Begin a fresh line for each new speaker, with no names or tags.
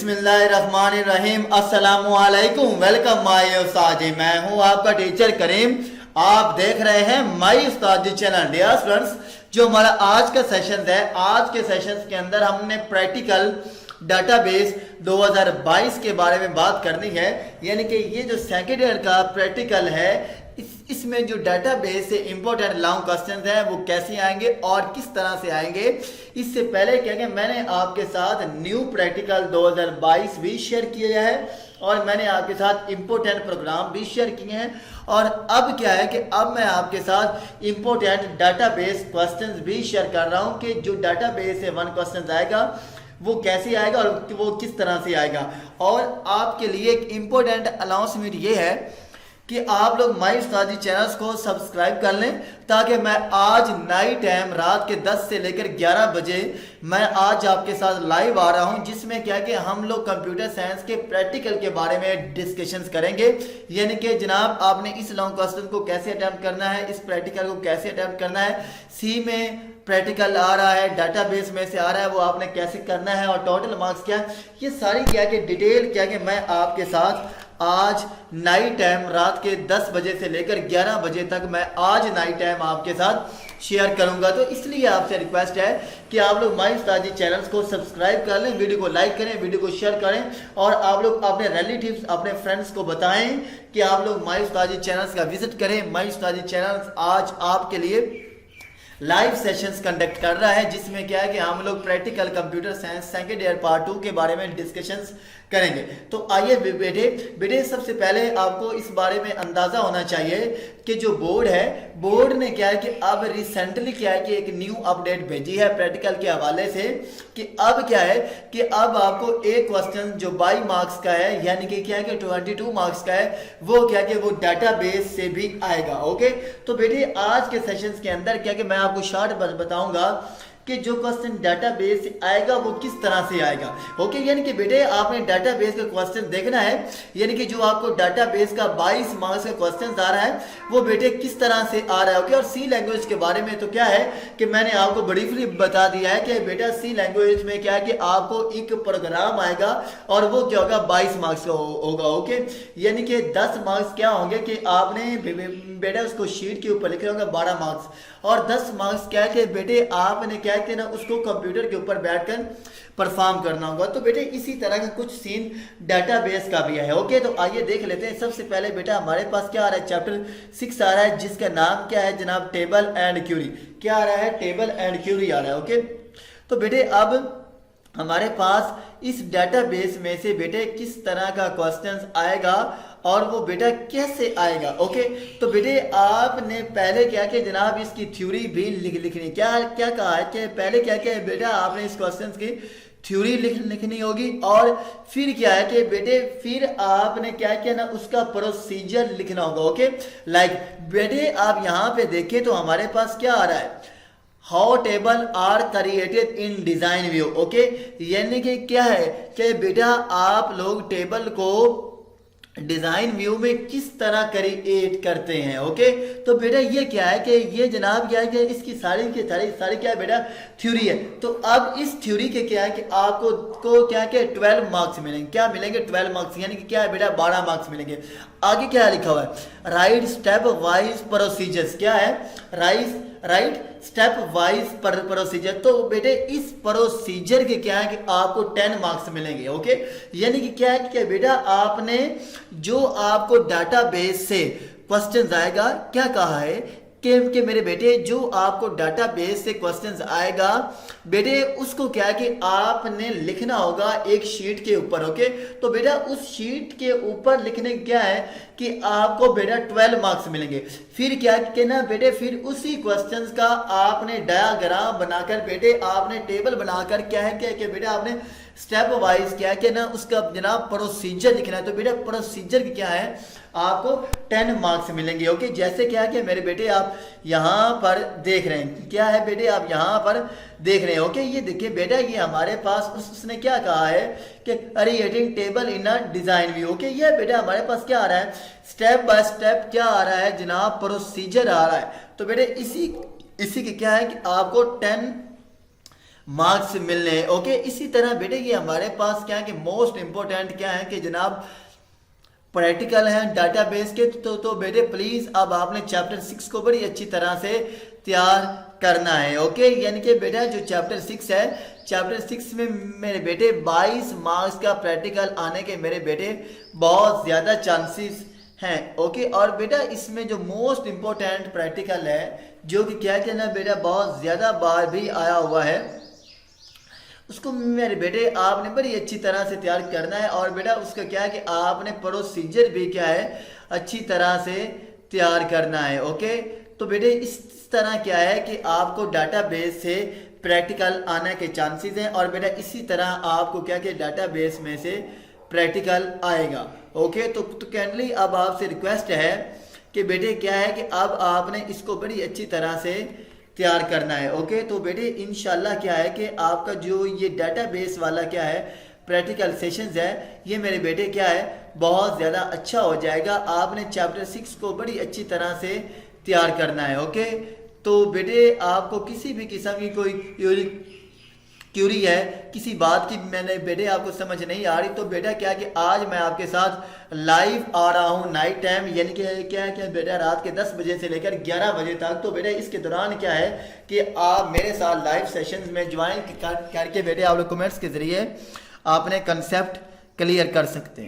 बिस्मिल्लाहिर्रहमानिर्रहीम अस्सलामुअलैकुम। Welcome my उस्ताद जी, मैं हूं आपका टीचर करीम। आप देख रहे हैं my Ustad ji channel. Dear students, जो हमारा आज का सेशन है, आज के सेशन के अंदर हमने प्रैक्टिकल डाटाबेस 2022 के बारे में बात करनी है। यानी कि ये जो सेकेंड ईयर का प्रैक्टिकल है, इसमें जो डाटाबेस से इंपॉर्टेंट लॉन्ग क्वेश्चन हैं वो कैसे आएंगे और किस तरह से आएंगे। इससे पहले क्या है, मैंने आपके साथ न्यू प्रैक्टिकल 2022 भी शेयर किया है और मैंने आपके साथ इंपॉर्टेंट प्रोग्राम भी शेयर किए हैं। और अब क्या है कि अब मैं आपके साथ इंपॉर्टेंट डाटाबेस क्वेश्चंस भी शेयर कर रहा हूं कि जो डाटाबेस से 1 क्वेश्चन आएगा वो कैसे आएगा और वो किस तरह से आएगा। और आपके लिए एक इंपॉर्टेंट अनाउंसमेंट ये है कि आप लोग माय उस्ताद जी चैनल्स को सब्सक्राइब कर लें, ताकि मैं आज नाइट टाइम रात के 10 से लेकर 11 बजे मैं आज आपके साथ लाइव आ रहा हूं, जिसमें क्या कि हम लोग कंप्यूटर साइंस के प्रैक्टिकल के बारे में डिस्कशंस करेंगे। यानी कि जनाब आपने इस लॉन्ग क्वेश्चन को कैसे अटेम्प्ट करना है, इस प्रैक्टिकल को कैसे अटेम्प्ट करना है, सी में प्रैक्टिकल आ रहा है, डाटाबेस में से आ रहा है, वो आपने कैसे करना है और टोटल मार्क्स क्या है, ये सारी क्या कि डिटेल क्या कि मैं आपके साथ आज नाइट टाइम रात के 10 बजे से लेकर 11 बजे तक मैं आज नाइट टाइम आपके साथ शेयर करूंगा। तो इसलिए आपसे रिक्वेस्ट है कि आप लोग माय उस्ताद जी चैनल्स को सब्सक्राइब कर लें, वीडियो को लाइक करें, वीडियो को शेयर करें और आप लोग अपने रिलेटिव्स अपने फ्रेंड्स को बताएं कि आप लोग माय उस्ताद जी चैनल्स का विजिट करें। माय उस्ताद जी चैनल्स आज आपके लिए लाइव सेशंस कंडक्ट कर रहा है, जिसमें क्या है कि हम लोग practical computer science second year part 2 के बारे में डिस्कशंस करेंगे। तो आइए बेटे सबसे पहले आपको इस बारे में अंदाजा होना चाहिए कि जो बोर्ड है, बोर्ड ने क्या है कि अब रिसेंटली क्या है कि एक न्यू अपडेट भेजी है प्रैक्टिकल के हवाले से कि अब क्या है कि अब आपको एक क्वेश्चन जो 22 मार्क्स का है, यानी कि क्या है कि 22 मार्क्स का है, वो क्या है कि वो डाटाबेस से भी आएगा। ओके, तो बेटे आज के सेशंस के अंदर क्या है कि मैं आपको शॉर्ट बताऊंगा कि जो क्वेश्चन डाटाबेस से आएगा वो किस तरह से आएगा। ओके, यानी कि बेटे आपने डाटाबेस का क्वेश्चन देखना है, यानी कि जो आपको डाटाबेस का 22 मार्क्स का क्वेश्चन आ रहा है वो बेटे किस तरह से आ रहा है। ओके, और सी लैंग्वेज के बारे में तो क्या है कि मैंने आपको ब्रीफली बता दिया है कि बेटा सी लैंग्वेज में क्या है कि आपको एक प्रोग्राम आएगा और वो क्या होगा 22 मार्क्स का होगा। ओके, यानी कि 10 मार्क्स क्या होंगे कि आपने बेटा उसको शीट के ऊपर लिखे होंगे 12 मार्क्स, और 10 मार्क्स क्या है कि बेटे आपने क्या है ना उसको कंप्यूटर के ऊपर बैठकर परफॉर्म करना होगा। तो बेटे इसी तरह का कुछ सीन डाटाबेस का भी है। ओके, तो आइए देख लेते हैं। सबसे पहले बेटा हमारे पास क्या आ रहा है, चैप्टर 6 आ रहा है, जिसका नाम क्या है जनाब, टेबल एंड क्यूरी। क्या आ रहा है, टेबल एंड क्यूरी आ रहा है। ओके, तो बेटे अब हमारे पास इस डाटाबेस में से बेटे किस तरह का क्वेश्चंस आएगा और वो बेटा कैसे आएगा। ओके, तो बेटे आपने पहले क्या कि जनाब इसकी थ्योरी भी लिखनी। क्या कहा है कि पहले क्या है बेटा आपने इस क्वेश्चंस की थ्योरी लिखनी होगी और फिर क्या है कि बेटे फिर आपने क्या किया ना उसका प्रोसीजर लिखना होगा। ओके, लाइक बेटे आप यहाँ पे देखें तो हमारे पास क्या आ रहा है, how table are created in design view. Okay, यानी कि क्या है कि बेटा आप लोग टेबल को डिजाइन व्यू में किस तरह क्रिएट करते हैं। ओके, तो बेटा ये क्या है कि ये जनाब क्या है कि इसकी सारी क्या है बेटा थ्योरी है। तो अब इस थ्योरी के क्या है कि आपको क्या है कि 12 मार्क्स मिलेंगे। क्या मिलेंगे, 12 मार्क्स, यानी कि क्या है बेटा 12 मार्क्स मिलेंगे। आगे क्या लिखा हुआ है, राइट स्टेप वाइज प्रोसीजर्स। क्या है, राइट स्टेप वाइज प्रोसीजर। तो बेटे इस प्रोसीजर के क्या है कि आपको 10 मार्क्स मिलेंगे। ओके, यानी कि क्या है कि बेटा आपने जो आपको डाटाबेस से क्वेश्चंस आएगा, क्या कहा है कि मेरे बेटे जो आपको डाटाबेस से क्वेश्चंस आएगा बेटे उसको क्या है कि आपने लिखना होगा एक शीट के ऊपर। ओके, तो बेटा उस शीट के ऊपर लिखने क्या है कि आपको बेटा 12 मार्क्स मिलेंगे। फिर क्या कि ना बेटे फिर उसी क्वेश्चंस का आपने डायग्राम बनाकर बेटे आपने टेबल बनाकर क्या है कि बेटा आपने स्टेप वाइज क्या है कि ना उसका जनाब प्रोसीजर लिखना है। तो बेटा प्रोसीजर क्या है, आपको 10 मार्क्स मिलेंगे। ओके, जैसे क्या है कि मेरे बेटे आप यहाँ पर देख रहे हैं, क्या है बेटे आप यहाँ पर देख रहे हैं। ओके, ये देखिए बेटा ये हमारे पास उसने क्या कहा है कि क्रिएटिंग टेबल इन अ डिजाइन व्यू। ओके, ये बेटा हमारे पास क्या आ रहा है, स्टेप बाय स्टेप क्या आ रहा है जनाब, प्रोसीजर आ रहा है। तो बेटे इसी के क्या है कि आपको 10 मार्क्स मिलने। ओके, इसी तरह बेटे ये हमारे पास क्या है कि मोस्ट इंपॉर्टेंट क्या है कि जनाब प्रैक्टिकल है डाटाबेस के। तो बेटे प्लीज अब आपने चैप्टर 6 को बड़ी अच्छी तरह से तैयार करना है। ओके, यानी कि बेटा जो चैप्टर 6 है, चैप्टर 6 में मेरे बेटे 22 मार्क्स का प्रैक्टिकल आने के मेरे बेटे बहुत ज़्यादा चांसेस हैं। ओके, और बेटा इसमें जो मोस्ट इम्पोर्टेंट प्रैक्टिकल है जो कि क्या कहना बेटा बहुत ज़्यादा बार भी आया हुआ है, उसको मेरे बेटे आपने बड़ी अच्छी तरह से तैयार करना है। और बेटा उसका क्या है कि आपने प्रोसीजर भी क्या है अच्छी तरह से तैयार करना है। ओके, तो बेटे इस तरह क्या है कि आपको डाटाबेस से प्रैक्टिकल आने के चांसेस हैं, और बेटा इसी तरह आपको क्या कि डाटाबेस में से प्रैक्टिकल आएगा। ओके, तो कैंडली अब आपसे रिक्वेस्ट है कि बेटे क्या है कि अब आपने इसको बड़ी अच्छी तरह से तैयार करना है। ओके, तो बेटे इंशाल्लाह क्या है कि आपका जो ये डाटाबेस वाला क्या है प्रैक्टिकल सेशंस है, ये मेरे बेटे क्या है बहुत ज़्यादा अच्छा हो जाएगा। आपने चैप्टर 6 को बड़ी अच्छी तरह से तैयार करना है। ओके, तो बेटे आपको किसी भी किस्म की कोई क्यूरी है, किसी बात की मैंने बेटे आपको समझ नहीं आ रही, तो बेटा क्या कि आज मैं आपके साथ लाइव आ रहा हूँ नाइट टाइम, यानी कि क्या है कि बेटा रात के 10 बजे से लेकर 11 बजे तक। तो बेटा इसके दौरान क्या है कि आप मेरे साथ लाइव सेशंस में ज्वाइन करके बेटे आप लोग कमेंट्स के ज़रिए आपने कंसेप्ट क्लियर कर सकते हैं।